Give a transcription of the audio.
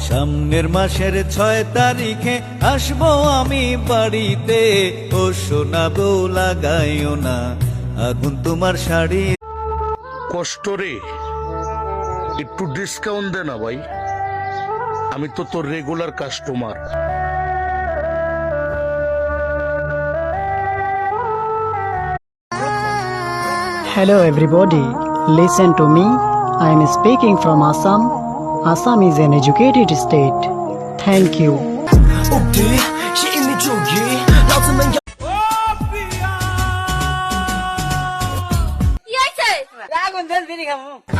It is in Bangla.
সামনের মাসের 6 তারিখে আসবো আমি বাড়িতে, ও সোনা বউ লাগাইও না আগুন তোমার শাড়ি। কষ্ট রে, একটু ডিসকাউন্ট দে না ভাই, আমি তো তোর regular customer. Hello everybody, listen to me. I am speaking from Assam. Assam is an educated state. Thank you. রাগুন জলদি খাবো।